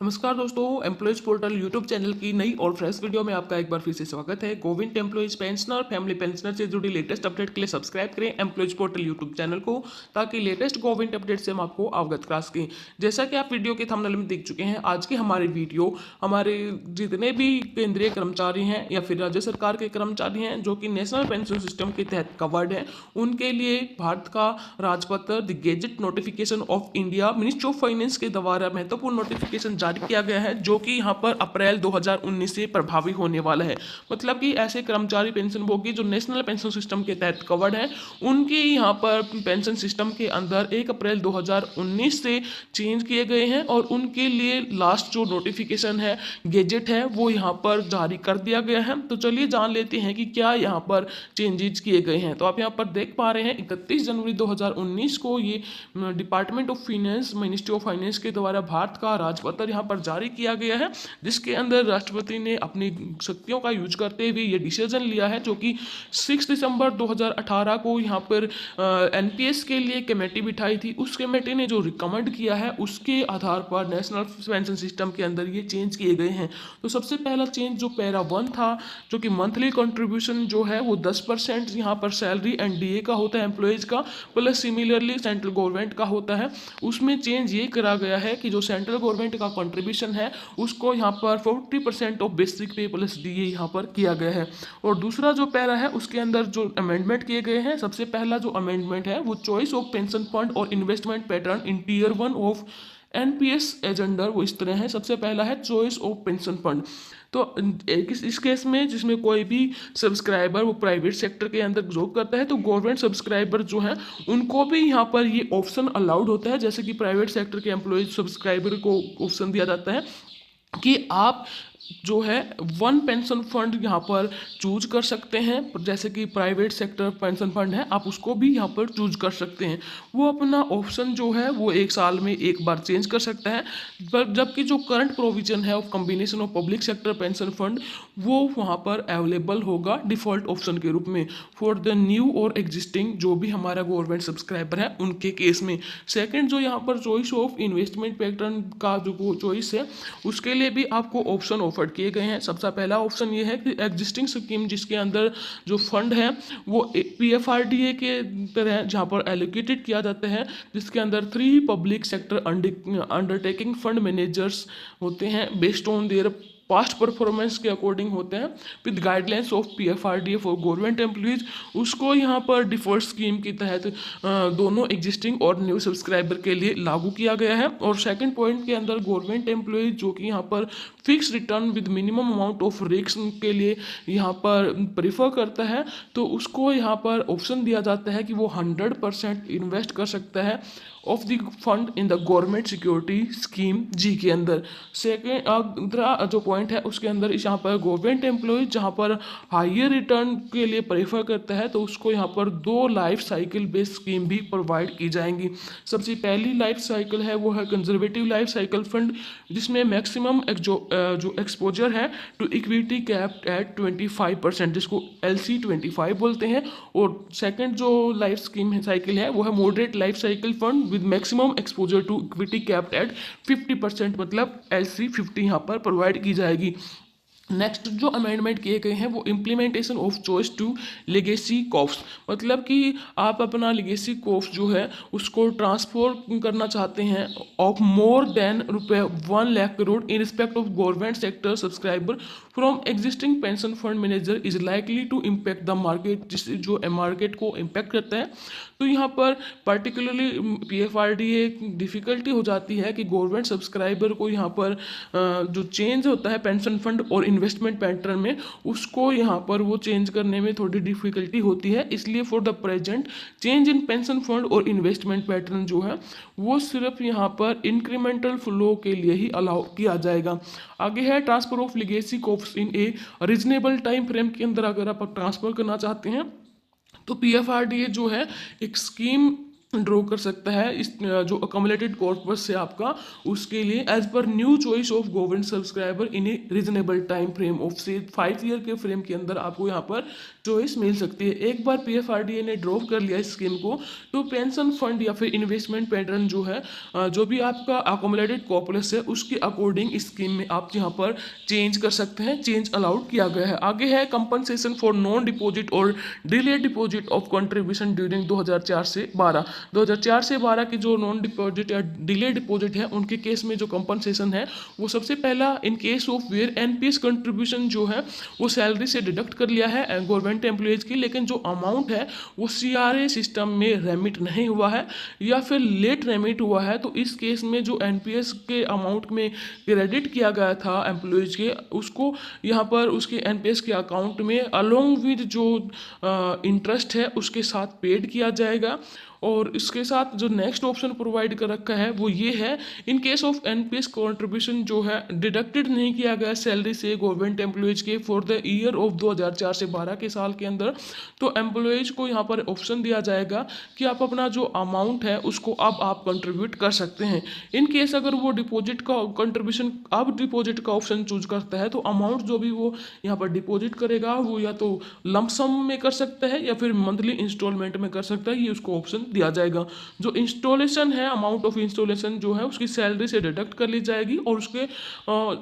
नमस्कार दोस्तों, employees portal YouTube channel की नई और फ्रेश वीडियो में आपका एक बार फिर से स्वागत है। Government employees pensioner family pensioner से जुड़ी लेटेस्ट अपडेट के लिए सब्सक्राइब करें एम्प्लॉयज पोर्टल यूट्यूब चैनल को, ताकि लेटेस्ट गवर्नमेंट अपडेट से हम आपको अवगत करा सकें। जैसा कि आप वीडियो के थंबनेल में देख चुके हैं, आज की हमारी वीडियो हमारे जितने भी केंद्रीय कर्मचारी हैं या फिर राज्य सरकार के कर्मचारी हैं जो कि नेशनल पेंशन सिस्टम के तहत कवर्ड हैं, उनके लिए भारत का राजपत्र the gazette notification of India ministry of finance के द्वारा महत्वपूर्ण नोटिफिकेशन जारी किया गया है, जो कि यहाँ पर अप्रैल 2019 से प्रभावी होने वाला है। मतलब कि ऐसे कर्मचारी पेंशन भोगी जो नेशनल पेंशन सिस्टम के तहत कवर्ड हैं, उनके यहाँ पर पेंशन सिस्टम के अंदर 1 अप्रैल 2019 से चेंज किए गए हैं और उनके लिए लास्ट जो नोटिफिकेशन है, गेजेट है, वो यहाँ पर जारी कर दिया गया है। तो चलिए जान लेते हैं कि क्या यहाँ पर चेंजेस किए गए हैं। तो आप यहाँ पर देख पा रहे हैं 31 जनवरी 2019 को ये department of finance, ministry of finance के द्वारा भारत का राजपत्र यहाँ पर जारी किया गया है, जिसके अंदर राष्ट्रपति ने अपनी शक्तियों का यूज करते हुए ये डिसीजन लिया है, जो कि 6 दिसंबर 2018 को यहाँ पर एनपीएस के लिए कमेटी बिठाई थी। उस कमेटी ने जो रिकमेंड किया है, उसके आधार पर नेशनल पेंशन सिस्टम के अंदर ये चेंज किए गए हैं। तो सबसे पहला चेंज जो पैरा 1 था, जो कि मंथली कंट्रीब्यूशन जो है वो 10% यहाँ पर सैलरी एंड डीए का होता है एम्प्लॉयज़ का, प्लस सिमिलरली सेंट्रल गवर्नमेंट का होता है। उसमें चेंज ये करा गया है कि जो सेंट्रल गवर्नमेंट का कंट्रीब्यूशन है, उसको यहाँ पर 40% ऑफ बेसिक पे प्लस डीए यहाँ पर किया गया है। और दूसरा जो पैरा है, उसके अंदर जो अमेंडमेंट किए गए हैं, सबसे पहला जो अमेंडमेंट है वो चॉइस ऑफ पेंशन फंड और investment pattern in tier 1 of NPS एजेंडर, वो इस तरह है। सबसे पहला है चॉइस ऑफ पेंशन फंड। तो इस केस में जिसमें कोई भी सब्सक्राइबर वो प्राइवेट सेक्टर के अंदर जॉब करता है, तो गवर्नमेंट सब्सक्राइबर जो है उनको भी यहाँ पर ये ऑप्शन अलाउड होता है, जैसे कि प्राइवेट सेक्टर के एम्प्लॉयज सब्सक्राइबर को ऑप्शन दिया जाता है कि आप जो है वन पेंशन फंड यहाँ पर चूज कर सकते हैं। जैसे कि प्राइवेट सेक्टर पेंशन फंड है, आप उसको भी यहाँ पर चूज कर सकते हैं। वो अपना ऑप्शन जो है वो 1 साल में एक बार चेंज कर सकता है, पर जबकि जो करंट प्रोविजन है of combination of public sector pension fund, वो वहाँ पर अवेलेबल होगा डिफ़ॉल्ट ऑप्शन के रूप में फॉर द न्यू और एग्जिस्टिंग जो भी हमारा गवर्नमेंट सब्सक्राइबर है उनके केस में। सेकेंड, जो यहाँ पर चॉइस ऑफ इन्वेस्टमेंट पैटर्न का जो चॉइस है, उसके लिए भी आपको ऑप्शन ऑफर किए गए हैं। सबसे पहला ऑप्शन ये है कि एग्जिस्टिंग स्कीम जिसके अंदर जो फंड है वो पीएफआरडीए के तरह जहाँ पर एलोकेटेड किया जाता है, जिसके अंदर 3 public sector undertaking fund managers होते हैं, based on their past performance के अकॉर्डिंग होते हैं, with guidelines of PFRDA for government employees. उसको यहाँ पर डिफॉल्ट स्कीम के तहत दोनों एग्जिस्टिंग और न्यू सब्सक्राइबर के लिए लागू किया गया है। और सेकंड पॉइंट के अंदर गवर्नमेंट एम्प्लॉइज जो कि यहाँ पर fix return with minimum amount of risk के लिए यहाँ पर प्रीफर करता है, तो उसको यहाँ पर ऑप्शन दिया जाता है कि वो 100% इन्वेस्ट कर सकता है of the fund in the government security scheme जी के अंदर। सेकेंड जो पॉइंट है उसके अंदर यहाँ पर गवर्नमेंट एम्प्लॉयज जहाँ पर हायर रिटर्न के लिए प्रेफर करता है, तो उसको यहाँ पर 2 लाइफ साइकिल बेस्ड स्कीम भी प्रोवाइड की जाएंगी। सबसे पहली लाइफ साइकिल है वो है कंजर्वेटिव लाइफ साइकिल फंड, जिसमें मैक्सिमम जो एक्सपोजर है टू इक्विटी कैप्ड एट 25%, जिसको LC25 बोलते हैं। और सेकंड जो लाइफ स्कीम है साइकिल है वो है moderate life cycle fund with maximum exposure to equity capped at 50%, मतलब LC50 यहाँ पर प्रोवाइड की जाएगी। नेक्स्ट जो अमेंडमेंट किए गए हैं वो implementation of choice to legacy corpus, मतलब कि आप अपना लेगेसी कॉफ्स जो है उसको ट्रांसफर करना चाहते हैं of more than ₹1,00,000 in respect of government sector subscriber from existing pension fund manager is likely to impact the market, जिससे जो मार्केट को इम्पैक्ट करता है। तो यहाँ पर पर्टिकुलरली पीएफआरडीए डिफ़िकल्टी हो जाती है कि गवर्नमेंट सब्सक्राइबर को यहाँ पर जो चेंज होता है पेंशन फंड और इन्वेस्टमेंट पैटर्न में, उसको यहाँ पर वो चेंज करने में थोड़ी डिफ़िकल्टी होती है। इसलिए for the present change in pension fund और इन्वेस्टमेंट पैटर्न जो है वो सिर्फ यहाँ पर इंक्रीमेंटल फ्लो के लिए ही अलाउ किया जाएगा। आगे है transfer of legacy coughs in a reasonable time frame के अंदर अगर आप ट्रांसफ़र करना चाहते हैं, तो पीएफआरडीए जो है एक स्कीम ड्रॉ कर सकता है इस जो अकोमोलेटेड कॉर्पस से आपका, उसके लिए as per new choice of government subscriber in a reasonable time frame of से 5 ईयर के फ्रेम के अंदर आपको यहाँ पर चॉइस मिल सकती है। एक बार पीएफआरडीए ने ड्रॉ कर लिया इस स्कीम को, तो पेंशन फंड या फिर इन्वेस्टमेंट पैटर्न जो है, जो भी आपका अकोमोलेटेड कॉर्पस है उसके अकॉर्डिंग इस स्कीम में आप यहाँ पर चेंज कर सकते हैं, चेंज अलाउड किया गया है। आगे है कंपनसेशन फॉर नॉन डिपॉजिट और delay deposit of contribution during 2004 से 12। 2004 से 12 की जो नॉन डिपॉजिट या डिले डिपॉजिट है उनके केस में जो कंपनसेशन है वो सबसे पहला in case of where NPS contribution जो है वो सैलरी से डिडक्ट कर लिया है गवर्नमेंट एम्प्लॉयज़ की, लेकिन जो अमाउंट है वो सीआरए सिस्टम में रेमिट नहीं हुआ है या फिर लेट रेमिट हुआ है, तो इस केस में जो एनपीएस के अमाउंट में क्रेडिट किया गया था एम्प्लॉयज़ के, उसको यहाँ पर उसके एनपीएस के अकाउंट में अलोंग विद जो इंटरेस्ट है उसके साथ पेड किया जाएगा। और इसके साथ जो नेक्स्ट ऑप्शन प्रोवाइड कर रखा है वो ये है, इन केस ऑफ एनपीएस कंट्रीब्यूशन जो है डिडक्टेड नहीं किया गया सैलरी से गवर्नमेंट एम्प्लॉयज़ के फॉर द ईयर ऑफ 2004 से 12 के साल के अंदर, तो एम्प्लॉयज़ को यहाँ पर ऑप्शन दिया जाएगा कि आप अपना जो अमाउंट है उसको अब आप कंट्रीब्यूट कर सकते हैं। इन केस अगर वो डिपॉजिट का कंट्रीब्यूशन अब डिपॉजिट का ऑप्शन चूज करता है, तो अमाउंट जो भी वो यहाँ पर डिपॉजिट करेगा वो या तो लंप सम में कर सकता है या फिर मंथली इंस्टॉलमेंट में कर सकता है, ये उसको ऑप्शन दिया जाएगा। जो इंस्टॉलेशन है, अमाउंट ऑफ इंस्टॉलेशन जो है उसकी सैलरी से डिडक्ट कर ली जाएगी और उसके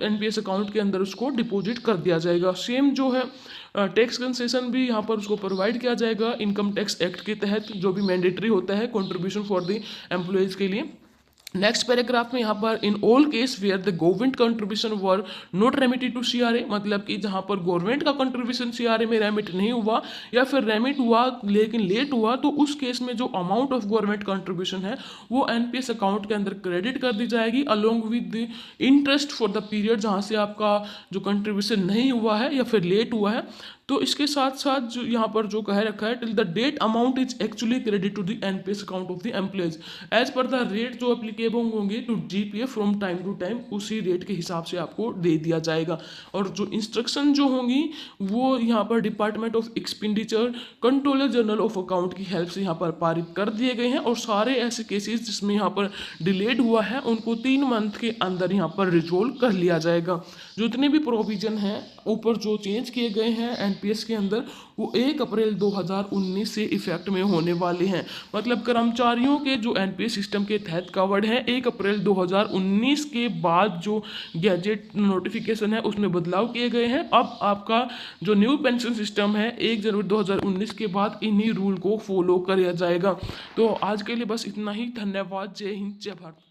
एनपीएस अकाउंट के अंदर उसको डिपॉजिट कर दिया जाएगा। सेम जो है टैक्स कंसेशन भी यहाँ पर उसको प्रोवाइड किया जाएगा इनकम टैक्स एक्ट के तहत, जो भी मैंडेटरी होता है कंट्रीब्यूशन फॉर द एम्प्लॉयज़ के लिए। नेक्स्ट पैराग्राफ में यहाँ पर in all case where the government contribution were not remitted to CRA, मतलब कि जहाँ पर गवर्नमेंट का कंट्रीब्यूशन सीआरए में रेमिट नहीं हुआ या फिर रेमिट हुआ लेकिन लेट हुआ, तो उस केस में जो अमाउंट ऑफ गवर्नमेंट कंट्रीब्यूशन है वो एनपीएस अकाउंट के अंदर क्रेडिट कर दी जाएगी along with the interest for the period जहाँ से आपका जो कंट्रीब्यूशन नहीं हुआ है या फिर लेट हुआ है। तो इसके साथ साथ जो यहाँ पर जो कह रखा है till the date amount is actually credit to the NPS account of the employees as per the rate जो एप्लीकेबल होंगे to GPF from time to time, उसी रेट के हिसाब से आपको दे दिया जाएगा। और जो इंस्ट्रक्शन जो होंगी वो यहाँ पर department of expenditure controller general of account की हेल्प से यहाँ पर पारित कर दिए गए हैं, और सारे ऐसे केसेस जिसमें यहाँ पर डिलेड हुआ है उनको 3 मंथ के अंदर यहाँ पर रिजोल्व कर लिया जाएगा। जितने भी प्रोविजन हैं ऊपर जो चेंज किए गए हैं एनपीएस के अंदर वो 1 अप्रैल 2019 से इफेक्ट में होने वाले हैं। मतलब कर्मचारियों के जो एनपीएस सिस्टम के तहत कवर्ड है 1 अप्रैल 2019 के बाद जो गैजेट नोटिफिकेशन है उसमें बदलाव किए गए हैं। अब आपका जो न्यू पेंशन सिस्टम है 1 जनवरी 2019 के बाद इन्हीं रूल को फॉलो किया जाएगा। तो आज के लिए बस इतना ही। धन्यवाद। जय हिंद, जय भारत।